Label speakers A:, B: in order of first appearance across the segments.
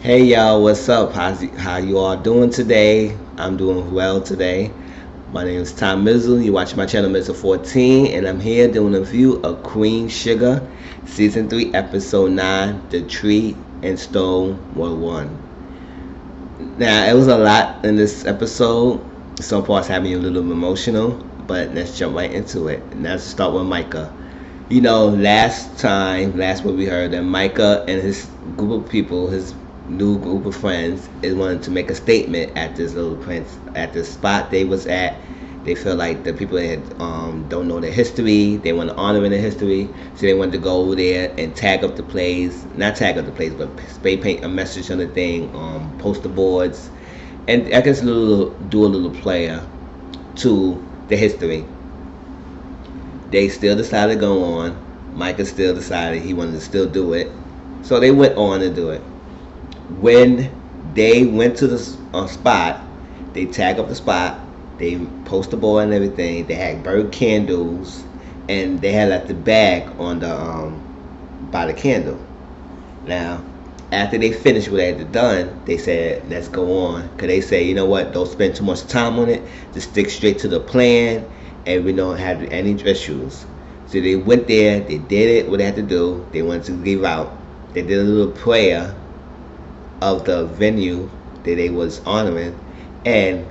A: Hey y'all, what's up? How you all doing today? I'm doing well today. My name is Tom Mizzle. You watch my channel Mizzle 14, and I'm here doing a review of Queen Sugar, Season 3, Episode 9, The Tree and Stone Were One. Now, it was a lot in this episode. Some parts had me a little emotional, but let's jump right into it. And let's start with Micah. Last week we heard that Micah and his group of people, his new group of friends, is wanting to make a statement at this little prince at the spot they was at. They feel like the people that don't know their history. They want to honor in their history, so they wanted to go over there and tag up the place. Not tag up the place, but spray paint a message on the thing, poster boards, and I guess do a little player to the history. They still decided to go on. Micah still decided he wanted to still do it. So they went on to do it. When they went to the spot, they tagged up the spot. They posted the board and everything. They had burnt candles, and they had left the bag on the by the candle. Now, after they finished what they had done, they said, "Let's go on." Cause they say, you know what? Don't spend too much time on it. Just stick straight to the plan, and we don't have any issues. So they went there. They did it. What they had to do. They went to leave out. They did a little prayer of the venue that they was honoring, and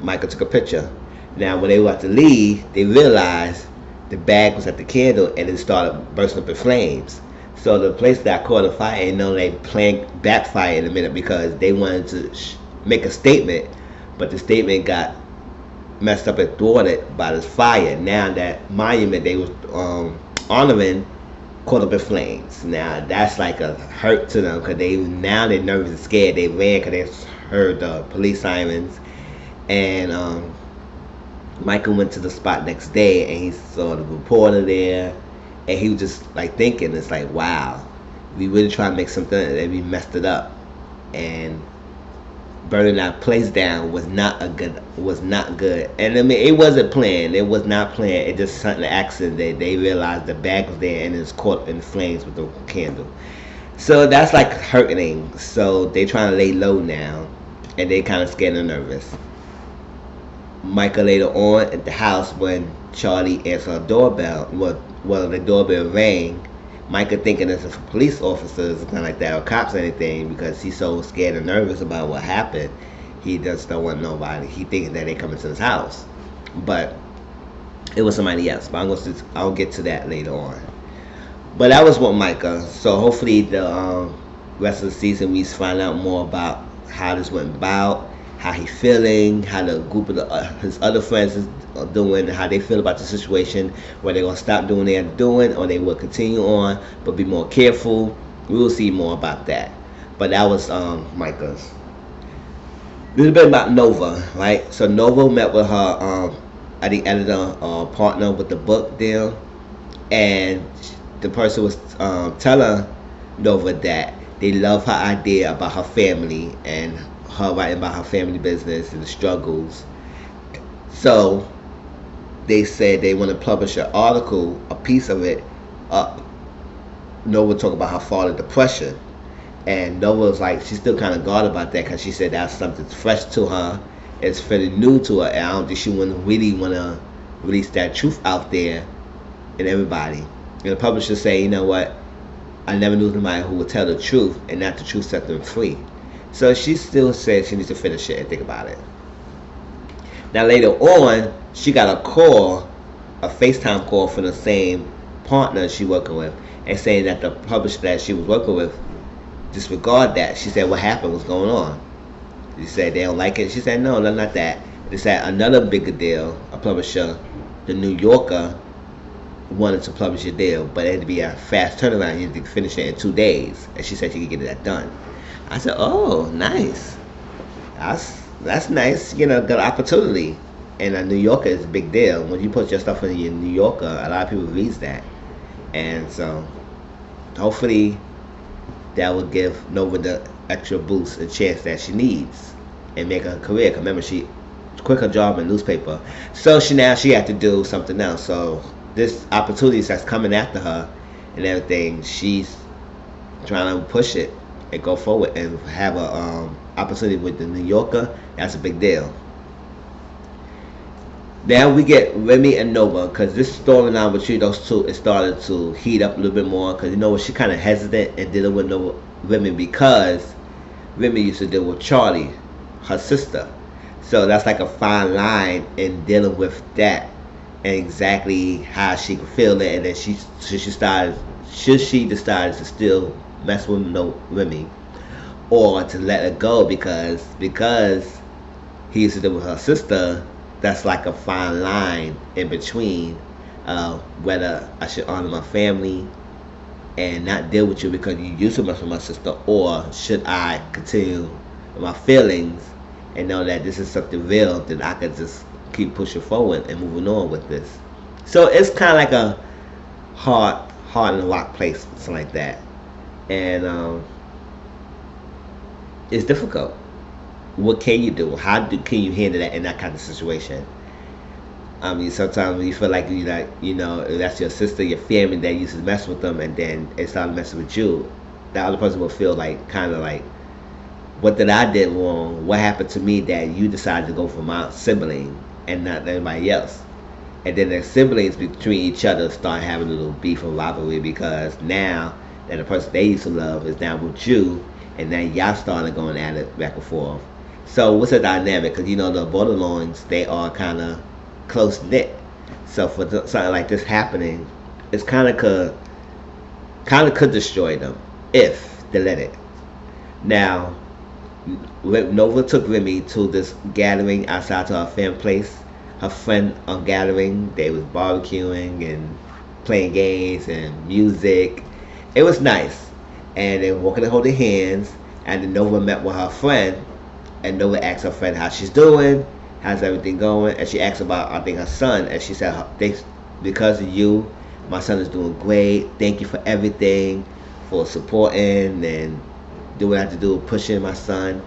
A: Michael took a picture. Now, when they were about to leave, they realized the bag was at the candle, and it started bursting up in flames. So the place that caught a fire, and they plan backfire in a minute because they wanted to make a statement, but the statement got messed up and thwarted by this fire. Now that monument they was honoring caught up in flames. Now that's like a hurt to them because they're nervous and scared. They ran because they heard the police sirens, and Michael went to the spot next day and he saw the reporter there, and he was just like thinking, it's like, wow, we really try to make something and we messed it up, and burning that place down was not good. And I mean, it wasn't planned. It was not planned. It just something accident. They realized the bag was there and it's caught in flames with the candle. So that's like hurting. So they trying to lay low now, and they kind of scared and nervous. Michael later on at the house when Charlie answered a doorbell. Well, the doorbell rang. Micah thinking it's a police officers or something like that, or cops or anything, because he's so scared and nervous about what happened. He just don't want nobody. He thinking that they coming to his house, but it was somebody else. But I'll get to that later on. But that was what Micah. So hopefully the rest of the season we find out more about how this went about, how he feeling, how the group of his other friends is doing, how they feel about the situation, whether they're gonna stop doing what they're doing or they will continue on, but be more careful. We will see more about that. But that was Micah's. A little bit about Nova, right? So Nova met with her, I think, editor partner with the book deal, and the person was telling Nova that they love her idea about her family and her writing about her family business and the struggles. So they said they want to publish an article, a piece of it. Nova talk about her father depression, and Nova was like, she's still kind of guarded about that because she said that's something fresh to her, it's fairly new to her, and I don't think she wouldn't really want to release that truth out there and everybody. And the publisher say, you know what, I never knew somebody who would tell the truth, and not the truth set them free. So she still says she needs to finish it and think about it. Now later on, she got a call, a FaceTime call from the same partner she working with, and saying that the publisher that she was working with disregard that. She said, what happened? What's going on? She said, they don't like it. She said, no, not that. They said another bigger deal, a publisher, the New Yorker, wanted to publish a deal, but it had to be a fast turnaround. You had to finish it in 2 days. And she said she could get that done. I said, oh, nice. That's nice. You know, good opportunity. And a New Yorker is a big deal. When you put your stuff in your New Yorker, a lot of people reads that. And so, hopefully, that will give Nova the extra boost and chance that she needs and make her career. Cause remember, she quit her job in newspaper. So she had to do something else. So this opportunity that's coming after her and everything, she's trying to push it. and go forward and have a opportunity with the New Yorker. That's a big deal. Now we get Remy and Nova, because this storyline between those two, it started to heat up a little bit more, because you know she kind of hesitant in dealing with Nova, Remy, because Remy used to deal with Charlie, her sister. So that's like a fine line in dealing with that and exactly how she could feel it, and then should she decide to still mess with no Remy, or to let it go because he used to deal with her sister. That's like a fine line in between whether I should honor my family and not deal with you because you used to mess with my sister, or should I continue with my feelings and know that this is something real, that I could just keep pushing forward and moving on with this. So it's kind of like a hard and rock place, something like that, and it's difficult. What can you do? Can you handle that in that kind of situation? I mean, sometimes you feel like if that's your sister, your family that used to mess with them, and then it started messing with you. The other person will feel like kind of like, what did I did wrong? What happened to me that you decided to go for my sibling and not anybody else? And then the siblings between each other start having a little beef and rivalry, because now that the person they used to love is now with you, and now y'all started going at it back and forth. So what's the dynamic? Because the borderlines, they are kind of close knit. So for something like this happening, it's kind of could destroy them if they let it. Now, Nova took Remy to this gathering outside to her fan place. Her friend gathering. They was barbecuing and playing games and music. It was nice, and they were walking and holding hands. And then Nova met with her friend. And Nova asked her friend how she's doing, how's everything going, and she asked about, I think, her son, and she said, because of you, my son is doing great. Thank you for everything, for supporting and doing what I have to do, pushing my son.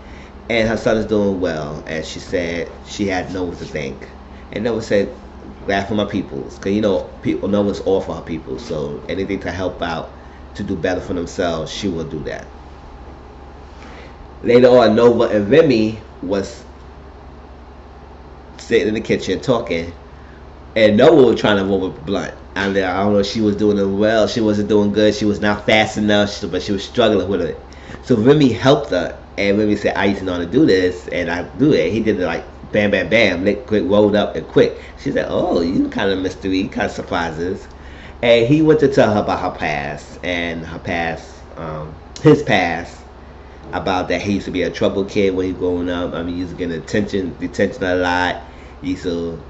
A: And her son is doing well, and she said she had Nova to thank. And Nova said, glad for my peoples, because people, Nova's all for her people, so anything to help out to do better for themselves, she will do that. Later on, Nova and Remy was sitting in the kitchen talking, and Nova was trying to roll a blunt. I don't know if she was doing it well. She wasn't doing good. She was not fast enough, but she was struggling with it. So Remy helped her, and Remy said, I used to know how to do this, and I do it. He did it like bam, bam, bam, quick, rolled up and quick. She said, oh, you kind of mystery, kind of surprises. And he went to tell her about her past, and his past, about that he used to be a trouble kid when he was growing up. I mean, he used to get detention a lot. He used to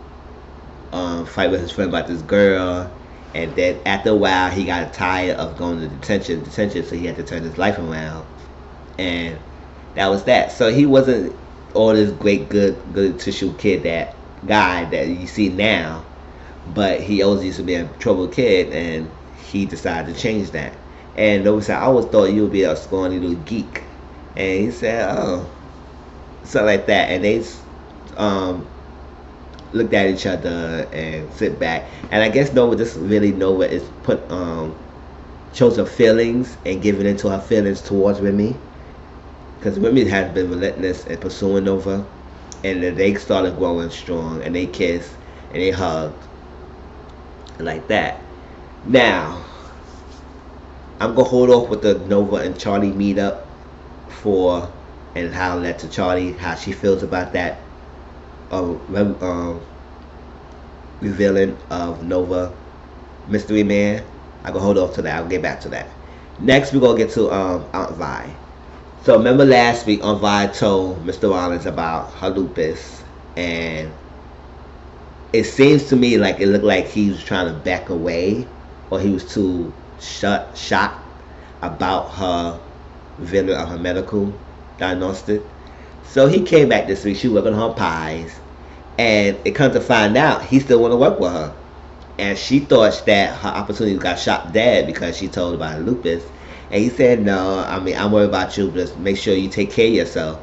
A: fight with his friend about this girl, and then after a while he got tired of going to detention, so he had to turn his life around, and that was that. So he wasn't all this great good tissue kid, that guy that you see now, but he always used to be a trouble kid, and he decided to change that. And Nova said, I always thought you would be a scrawny little geek. And he said, oh, something like that. And they looked at each other and sit back. And I guess Nova is shows her feelings and giving into her feelings towards Remy. Because Remy has been relentless in pursuing Nova. And then they started growing strong, and they kissed and they hugged like that. Now, I'm going to hold off with the Nova and Charlie meetup and how it led to Charlie, how she feels about that revealing of Nova Mystery Man. I'm going to hold off to that. I'll get back to that. Next, we're going to get to Aunt Vi. So remember last week, Aunt Vi told Mr. Rollins about her lupus, and it seems to me like it looked like he was trying to back away, or he was too shocked about her revealing of her medical diagnostic. So he came back this week. She was working on her pies, and it comes to find out he still want to work with her. And she thought that her opportunity got shot dead because she told about her lupus. And he said, no, I mean, I'm worried about you. Just make sure you take care of yourself.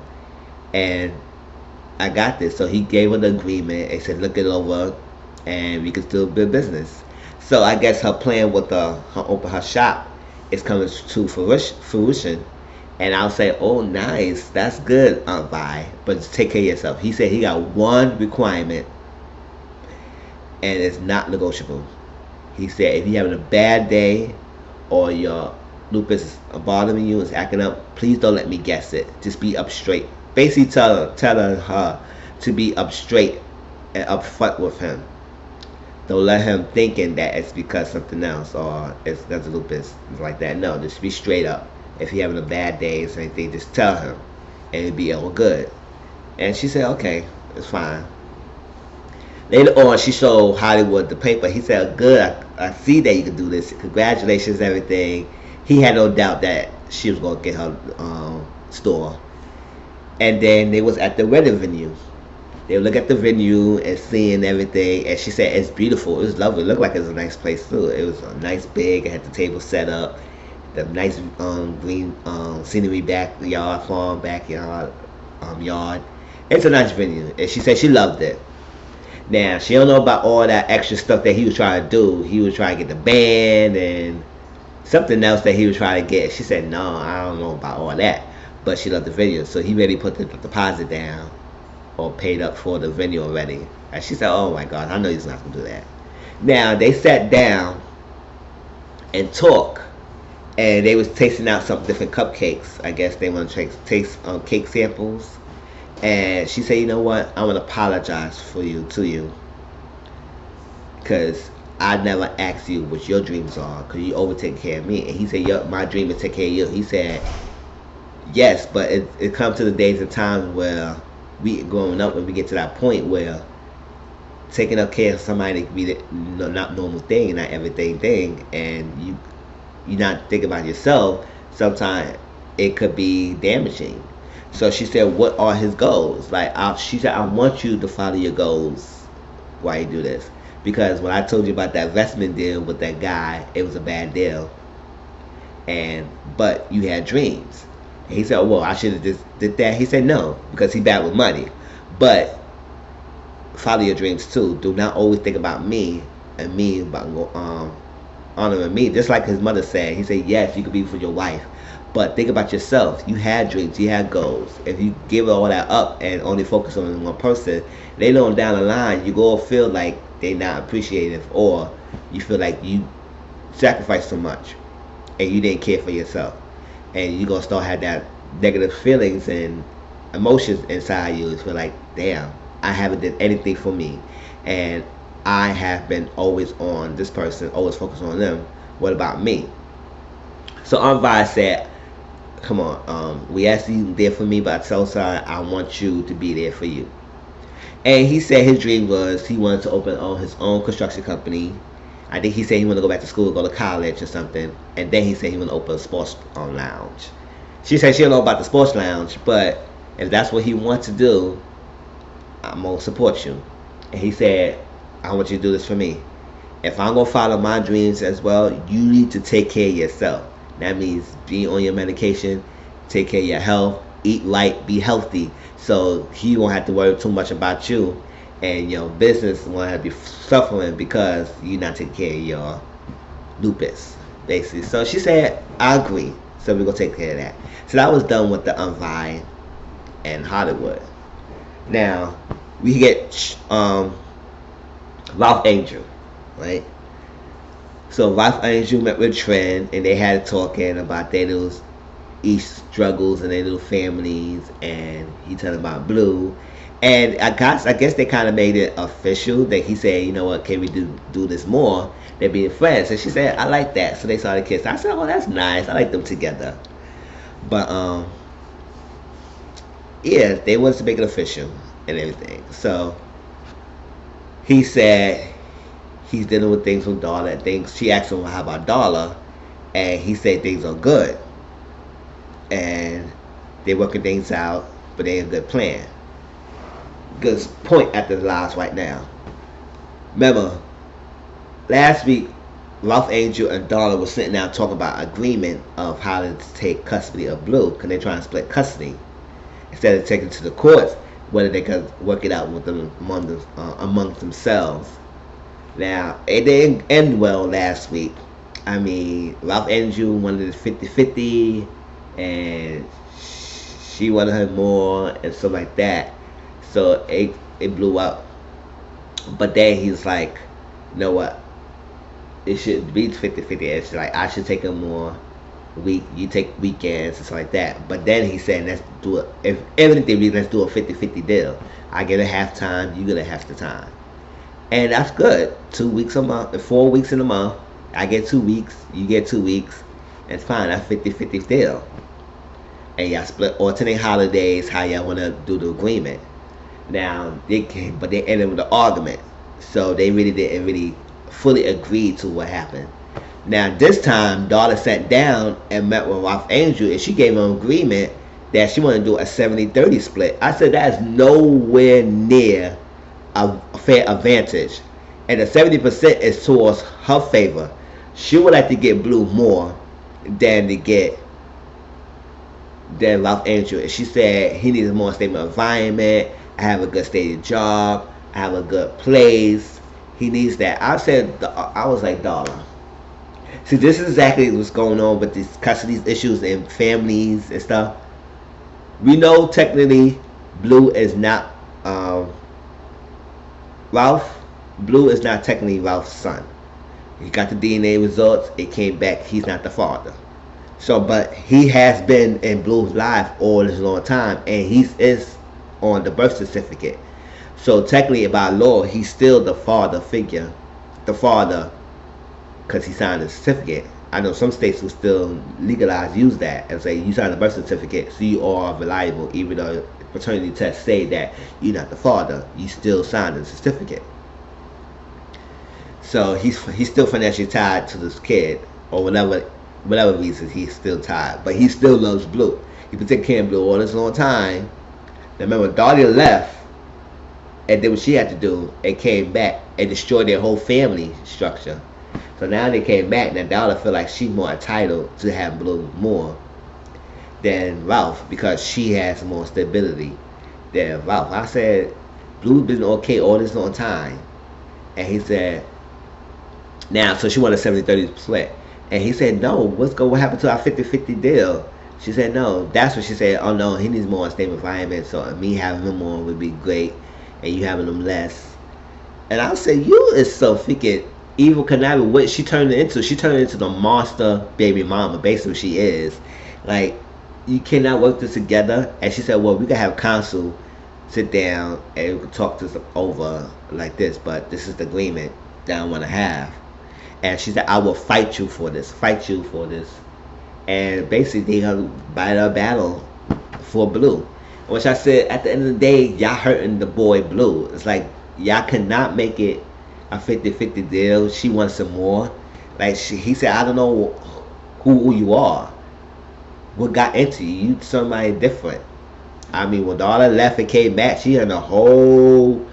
A: And I got this. So he gave her the agreement and said, look it over, and we can still build business. So I guess her plan with her open her shop is coming to fruition. And I'll say, oh, nice, that's good, Aunt Vi, but just take care of yourself. He said he got one requirement, and it's not negotiable. He said if you're having a bad day or your lupus is bothering you, is acting up, please don't let me guess it. Just be up straight. Basically telling her to be up straight and up front with him. Don't let him thinking that it's because something else or it's because of lupus. It's like that. No, just be straight up. If you're having a bad day or anything, just tell him and it'll be all good. And she said, okay, it's fine. Later on, she showed Hollywood the paper. He said, good, I see that you can do this. Congratulations, everything. He had no doubt that she was going to get her store. And then they was at the wedding venue. They would look at the venue and seeing everything. And she said, it's beautiful. It was lovely. It looked like it was a nice place, too. It was a nice big. It had the table set up. The nice green scenery backyard, farm backyard, yard. It's a nice venue. And she said she loved it. Now, she don't know about all that extra stuff that he was trying to do. He was trying to get the band and something else that he was trying to get. She said, no, I don't know about all that. But she loved the venue. So he already put the deposit down or paid up for the venue already. And she said, oh my God, I know he's not going to do that. Now, they sat down and talked. And they was tasting out some different cupcakes. I guess they want to taste cake samples. And she said, you know what? I want to apologize to you. Because I never asked you what your dreams are. Because you over take care of me. And he said, my dream is to take care of you. He said, yes, but it comes to the days and times where we growing up, when we get to that point where taking up care of somebody can be the not normal thing, not everything thing. And you're not thinking about yourself. Sometimes it could be damaging. So she said, what are his goals? She said, I want you to follow your goals while you do this. Because when I told you about that investment deal with that guy, it was a bad deal. But you had dreams. And he said, well, I should have just did that. He said, no, because he bad with money. But follow your dreams too. Do not always think about me and me about honoring me. Just like his mother said. He said, yes, you could be for your wife. But think about yourself. You had dreams. You had goals. If you give all that up and only focus on one person, later on down the line, you go feel like they're not appreciative, or you feel like you sacrificed so much and you didn't care for yourself. And you're going to start having that negative feelings and emotions inside you. You feel like, damn, I haven't done anything for me. And I have been always on this person, always focused on them. What about me? So Aunt Vi said, come on, we asked you there for me, but I told her I want you to be there for you. And he said his dream was he wanted to open his own construction company. I think he said he wanted to go back to school, go to college or something. And then he said he wanted to open a sports lounge. She said she don't know about the sports lounge, but if that's what he wants to do, I'm going to support you. And he said, I want you to do this for me. If I'm going to follow my dreams as well, you need to take care of yourself. That means be on your medication, take care of your health, eat right, be healthy. So he won't have to worry too much about you, and your business won't have to be suffering because you're not taking care of your lupus, basically. So she said, I agree. So we're going to take care of that. So that was done with the Aunt Vi and Hollywood. Now, we get Ralph Angel, right? So Ralph Angel met with Trent, and they had talking about their little each struggles and their little families, and he talking about Blue. And I guess they kind of made it official that he said, you know what, can we do this more? They're being friends. And she said, I like that. So they started kissing. I said, oh, that's nice. I like them together. But yeah, they wanted to make it official and everything. So he said he's dealing with things with Darla. Things she asked him, how about Darla? And he said things are good. And they're working things out, but they have a good plan. Good point at the lives right now. Remember, last week, Ralph Angel and Darla were sitting down talking about agreement of how to take custody of Blue, because they're trying to split custody. Instead of taking it to the courts, whether they could work it out with them amongst themselves. Now, it didn't end well last week. I mean, Ralph Angel wanted it 50-50. and she wanted her more and stuff like that. So it blew up. But then he's like, you know what? It should be 50-50. It's like I should take her more week. You take weekends and stuff like that. But then he said, let's do it. If everything, let's do a 50-50 deal. I get a half time. You get a half the time. And that's good. 2 weeks a month, 4 weeks in a month. I get 2 weeks, you get 2 weeks. It's fine. That's 50-50 deal. And y'all split alternate holidays, how y'all want to do the agreement. Now, but they ended with an argument. So they really didn't really fully agree to what happened. Now, this time, Daughter sat down and met with Ralph Angel, and she gave him an agreement that she wanted to do a 70-30 split. I said, that's nowhere near a fair advantage, and the 70% is towards her favor. She would like to get Blue more than Ralph Angel. And she said he needs a more stable environment. I have a good steady job. I have a good place. He needs that. I was like, Dollar. See, this is exactly what's going on with these custody issues and families and stuff. We know technically Blue is not Ralph. Blue is not technically Ralph's son. He got the DNA results. It came back. He's not the father. So, but he has been in Blue's life all this long time, and he is on the birth certificate. So technically, by law, he's still the father figure. The father, because he signed the certificate. I know some states will still legalize, use that, and say you signed the birth certificate, so you are reliable, even though paternity tests say that you're not the father. You still signed the certificate. So he's still financially tied to this kid, or whatever reason he's still tied. But he still loves Blue. He's been taking care of Blue all this long time. Now remember, Dahlia left and did what she had to do and came back and destroyed their whole family structure. So now they came back. Now Dahlia feel like she's more entitled to have Blue more than Ralph because she has more stability than Ralph. I said, Blue's been okay all this long time. And he said, now, so she wanted a 70-30 split. And he said, no, what happened to our 50-50 deal? She said, no. That's what she said. Oh, no, he needs more stable environment. So me having him more would be great. And you having him less. And I said, you is so freaking evil conniving. What she turned it into? She turned it into the monster baby mama. Basically, she is. Like, you cannot work this together. And she said, well, we can have counsel sit down and we can talk this over like this. But this is the agreement that I want to have. And she said, I will fight you for this. And basically, they're going to fight a battle for Blue. Which I said, at the end of the day, y'all hurting the boy Blue. It's like, y'all cannot make it a 50-50 deal. She wants some more. Like, he said, I don't know who you are. What got into you? You somebody different. I mean, when Dahlia left and came back, she had a whole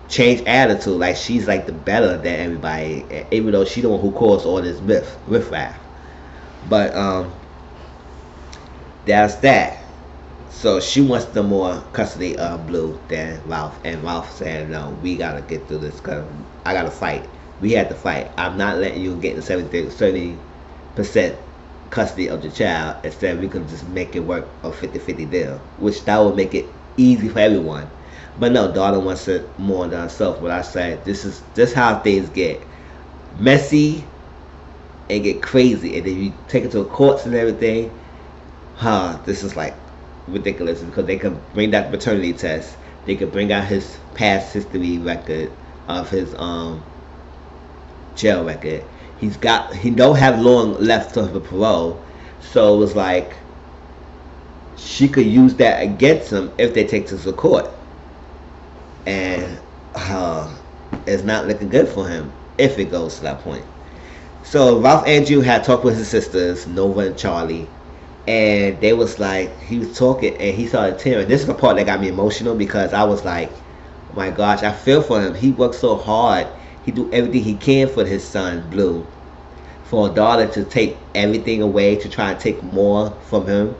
A: change attitude. Like, she's like the better than everybody, even though she the one who caused all this riffraff. But that's that. So she wants the more custody of Blue than Ralph, and Ralph said, no, we gotta get through this because I gotta fight. We had to fight. I'm not letting you get the 70% custody of the child. Instead, we could just make it work a 50-50 deal, which that would make it easy for everyone. But no, Dahlia wants it more than herself. But I said, this how things get messy and get crazy. And then you take it to the courts and everything. This is like ridiculous because they can bring that paternity test. They could bring out his past history record of his jail record. He don't have long left of the parole. So it was like she could use that against him if they take this to court. And it's not looking good for him if it goes to that point. So Ralph Andrew had talked with his sisters, Nova and Charlie, and they was like, he was talking and he started tearing. This is the part that got me emotional because I was like, oh my gosh, I feel for him. He worked so hard. He do everything he can for his son, Blue. For a daughter to take everything away, to try and take more from him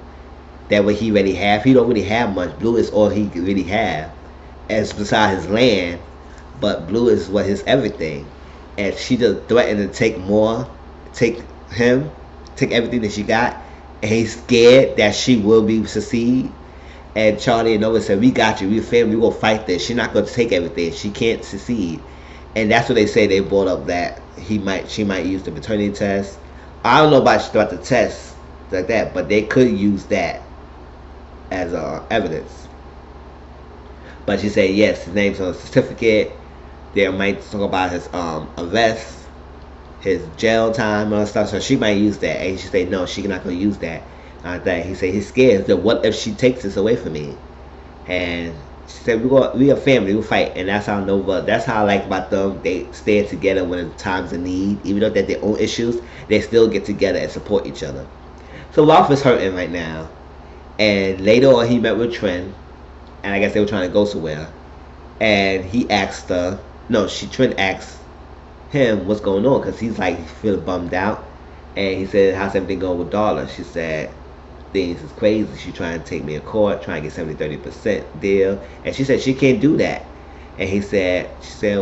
A: than what he really have. He don't really have much. Blue is all he really have. As beside his land, but Blue is what his everything, and she just threatened to take more, take everything that she got, and he's scared that she will be succeed. And Charlie and Nova said, "We got you. We family. We gonna fight this. She's not gonna take everything. She can't succeed." And that's what they say. They brought up that she might use the paternity test. I don't know about the test like that, but they could use that as evidence. But she said yes, his name's on the certificate. They might talk about his arrest, his jail time, and all stuff. So she might use that, and she said no, she's not gonna use that. That he said he's scared. That what if she takes this away from me? And she said we a family, we fight, and that's how Nova. That's how I like about them. They stand together when in times of need, even though they have their own issues. They still get together and support each other. So Ralph is hurting right now, and later on he met with Trin, and I guess they were trying to go somewhere, and he asked her. No, Trin asked him what's going on because he's like feeling bummed out, and he said, "How's everything going with Darla?" She said, "Things is crazy. She's trying to take me to court, trying to get 70-30% deal," and she said she can't do that. And she said,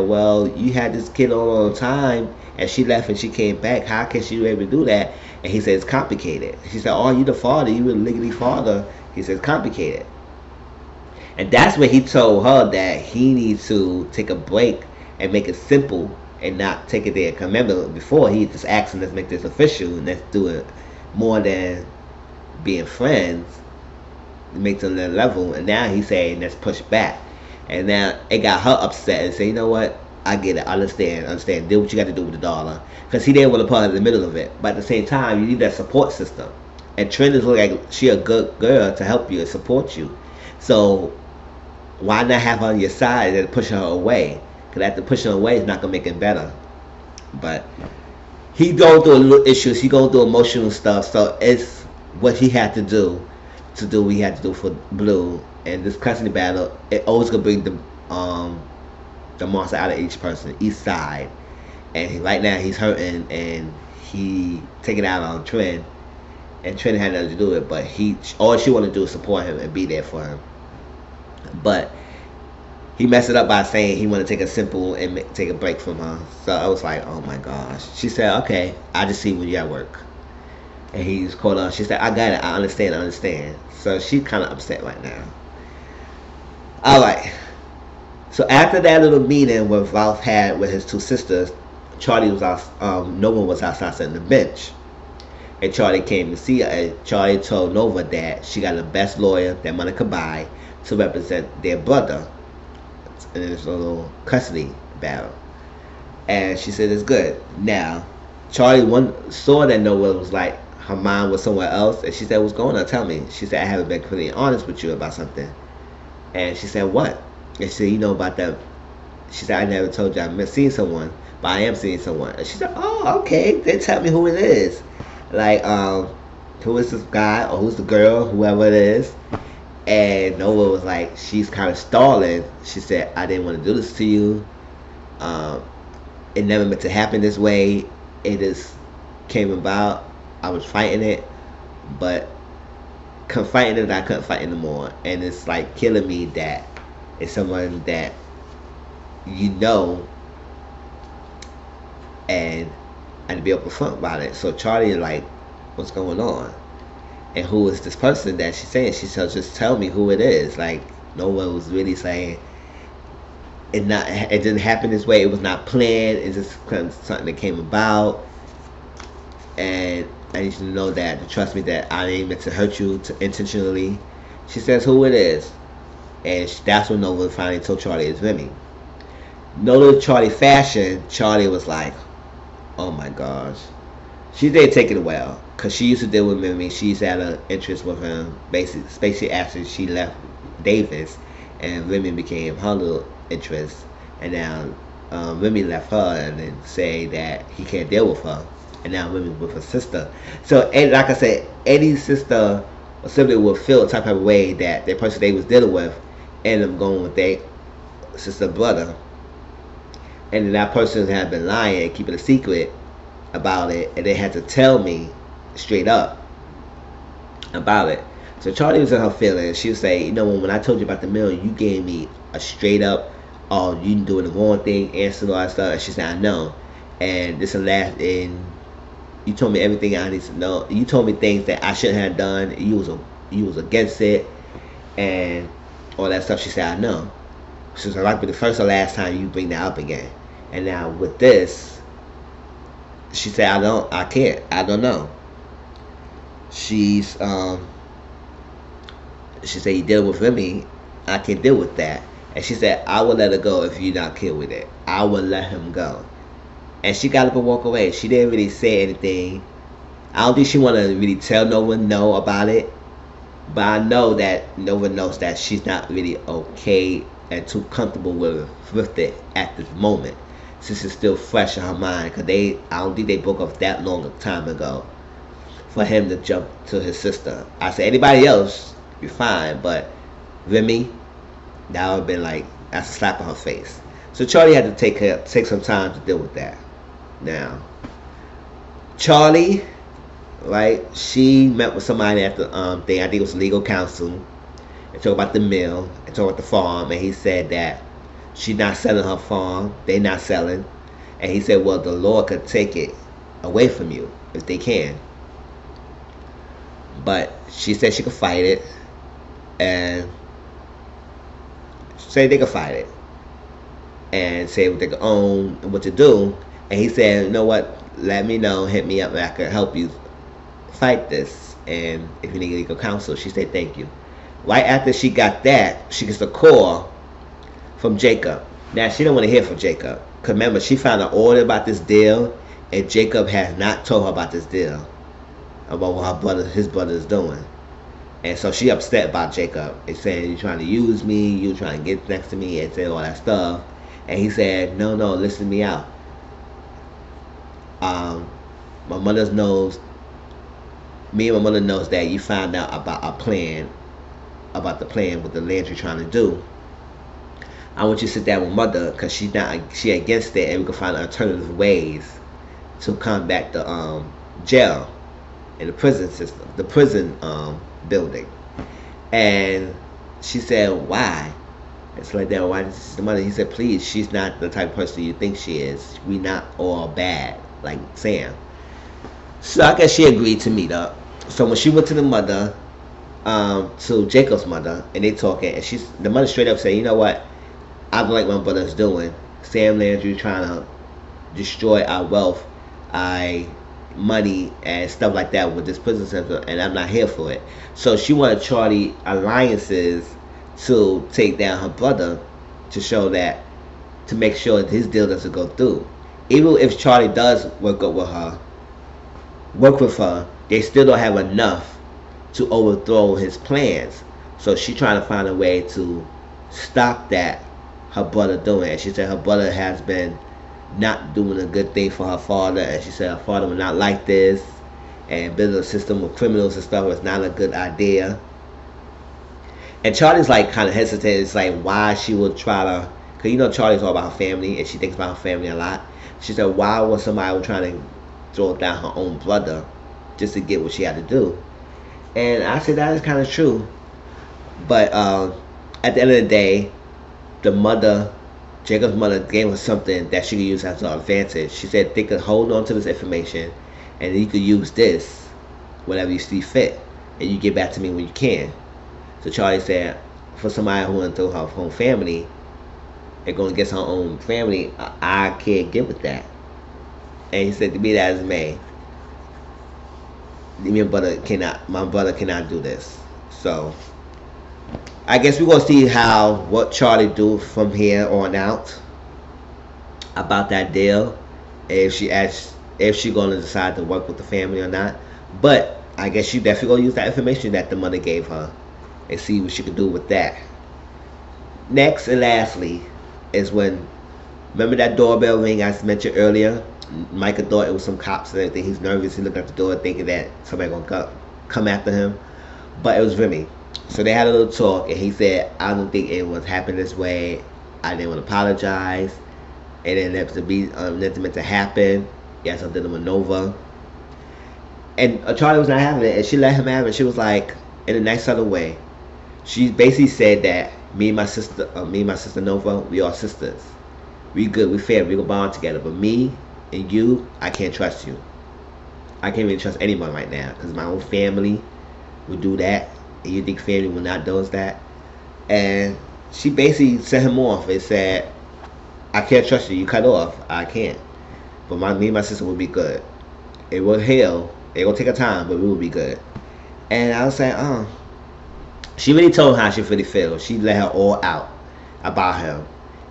A: "Well, you had this kid all the time, and she left and she came back. How can she be able to do that?" And he said, "It's complicated." She said, "Oh, you the father? You were legally father?" He said, "It's complicated." And that's when he told her that he needs to take a break and make it simple and not take it there. Cause remember before he just asked him, let's make this official and let's do it more than being friends. It makes it another level. And now he's saying let's push back. And now it got her upset and say, you know what? I get it. I understand. Do what you got to do with the dollar. Because he didn't want to put her in the middle of it. But at the same time, you need that support system. And Trent is like she a good girl to help you and support you. So why not have her on your side and push her away? Because after pushing her away, it's not going to make it better. But he going through little issues. He going through emotional stuff. So it's what he had to do what he had to do for Blue. And this custody battle, it always going to bring the monster out of each person, each side. And right now he's hurting and he taking out on Trent. And Trent had nothing to do with it. But all she want to do is support him and be there for him. But he messed it up by saying he wanted to take a simple and take a break from her. So I was like, oh my gosh. She said, okay, I just see when you at work. And he's called her. She said, I got it. I understand. So she's kind of upset right now. Alright. So after that little meeting with Ralph had with his two sisters, Charlie was out, Nova was outside sitting on the bench. And Charlie came to see her. And Charlie told Nova that she got the best lawyer that money could buy to represent their brother in this little custody battle. And she said it's good. Now, Charlie saw that Nova was like, her mind was somewhere else. And she said, what's going on? Tell me. She said, I haven't been completely honest with you about something. And she said, what? And she said, you know about that. She said, I never told you I'm seeing someone, but I am seeing someone. And she said, oh, okay. Then tell me who it is. Like, who is this guy or who's the girl, whoever it is. And Nova was like, she's kind of stalling. She said, I didn't want to do this to you. It never meant to happen this way. It just came about. I was fighting it, but fighting it, I couldn't fight anymore. And it's like killing me that it's someone that you know, and to be upfront about it. So Charlie is like, what's going on? And who is this person that she's saying? She said, just tell me who it is. Like, no one was really saying it didn't happen this way. It was not planned. It's just something that came about. And I need you to know that, to trust me that I ain't meant to hurt you intentionally. She says who it is. And that's when Nova finally told Charlie it's Remy. No Charlie fashion, Charlie was like, oh my gosh. She didn't take it well. Because she used to deal with Remy. She used to have an interest with him. Basically after she left Davis. And Remy became her little interest. And now Remy left her and then say that he can't deal with her. And now Remy with her sister. So, and like I said, any sister or sibling will feel a type of way that the person they was dealing with ended up going with their sister brother. And then that person had been lying and keeping a secret about it. And they had to tell me straight up about it. So Charlie was in her feelings. She would say, you know, when I told you about the mill, you gave me a straight up, oh, you doing the wrong thing, answer all that stuff. And she said, I know. And this will last in You told me everything I need to know. You told me things that I shouldn't have done. You was against it and all that stuff." She said, "I know." She said, "Like be the first or last time you bring that up again." And now with this, she said, I can't. I don't know." She's she said, "You deal with Remy. I can deal with that." And she said, "I will let it go if you're not cool with it. I will let him go." And she got up and walk away. She didn't really say anything. I don't think she wanted to really tell no one no about it. But I know that no one knows that she's not really okay and too comfortable with it at this moment. Since it's still fresh in her mind. Because I don't think they broke up that long a time ago. For him to jump to his sister. I said, anybody else, you're fine. But Remy, that would have been like, that's a slap on her face. So Charlie had to take some time to deal with that. Now, Charlie, right? She met with somebody at the thing. I think it was legal counsel, and talked about the mill and talked about the farm. And he said that she's not selling her farm. They're not selling. And he said, well, the law could take it away from you if they can. But she said she could fight it, and say they could fight it, and say what they could own and what to do. And he said, you know what? Let me know. Hit me up, and I could help you fight this. And if you need legal counsel, she said thank you. Right after she got that, she gets a call from Jacob. Now she don't want to hear from Jacob. Cause remember, she found an order about this deal, and Jacob has not told her about this deal, about what his brother is doing. And so she upset about Jacob. He's saying, you're trying to use me, you're trying to get next to me, and say all that stuff. And he said, no, listen me out. My mother knows, me and my mother knows that you found out about our plan, about the plan with the land you're trying to do. I want you to sit down with mother, because she against it, and we can find alternative ways to combat the jail and the prison system, the prison building. And she said, why? It's like that. Why is the mother? He said, please, she's not the type of person you think she is. We not all bad like Sam. So I guess she agreed to meet up. So when she went to the mother, to Jacob's mother, and they talking, and the mother straight up said, you know what? I don't like what my brother's doing. Sam Landry trying to destroy our wealth, our money, and stuff like that with this prison center, and I'm not here for it. So she wanted Charlie alliances to take down her brother, to show that, to make sure that his deal doesn't go through. Even if Charlie does work with her, they still don't have enough to overthrow his plans. So she trying to find a way to stop that her brother doing. And she said her brother has been not doing a good thing for her father, and she said her father would not like this, and building a system with criminals and stuff was not a good idea. And Charlie's like kind of hesitant. It's like why she would try to, because you know Charlie's all about her family, and she thinks about her family a lot. She said why would somebody trying to throw down her own brother just to get what she had to do. And I said that is kind of true. But at the end of the day, the mother, Jacob's mother, gave her something that she could use as an advantage. She said they could hold on to this information, and you could use this whenever you see fit, and you get back to me when you can. So Charlie said, for somebody who went through her own family and going against her own family, I can't get with that. And he said, to be that as may, my brother cannot do this. So I guess we're gonna see what Charlie do from here on out about that deal, if she gonna decide to work with the family or not. But I guess she definitely gonna use that information that the mother gave her and see what she could do with that. Next and lastly is when, remember that doorbell ring I mentioned earlier? Micah thought it was some cops and everything. He's nervous. He looked at the door thinking that somebody gonna come after him, but it was Remy. So they had a little talk, and he said, I don't think it was happening this way. I didn't want to apologize. It didn't have to be meant to happen. Yes, I did him a Nova. And Charlie was not having it, and she let him have it. She was like, in a nice subtle way, she basically said that me and my sister Nova, we are sisters. We good, we fair, we go bond together. But me and you, I can't trust you. I can't really trust anyone right now because my own family would do that, and you think family will not do that. And she basically sent him off and said, I can't trust you. You cut off. I can't. But me and my sister will be good. It will hell. It will take a time, but we will be good. And I was saying, she really told him how she really feels. She let her all out about him.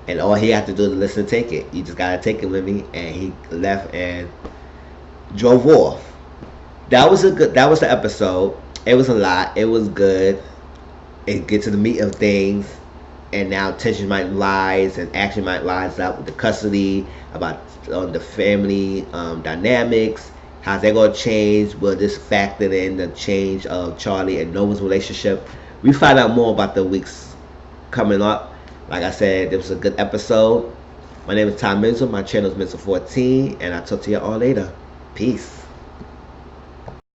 A: And all he had to do is listen and take it. You just gotta take it with me. And he left and drove off. That was the episode. It was a lot. It was good. It gets to the meat of things. And now tension might rise and action might rise up with the custody, about the family dynamics. How's that going to change? Will this factor in the change of Charlie and Nova's relationship? We find out more about the weeks coming up. Like I said, it was a good episode. My name is Tom Menzel. My channel is Menzel14. And I'll talk to you all later. Peace.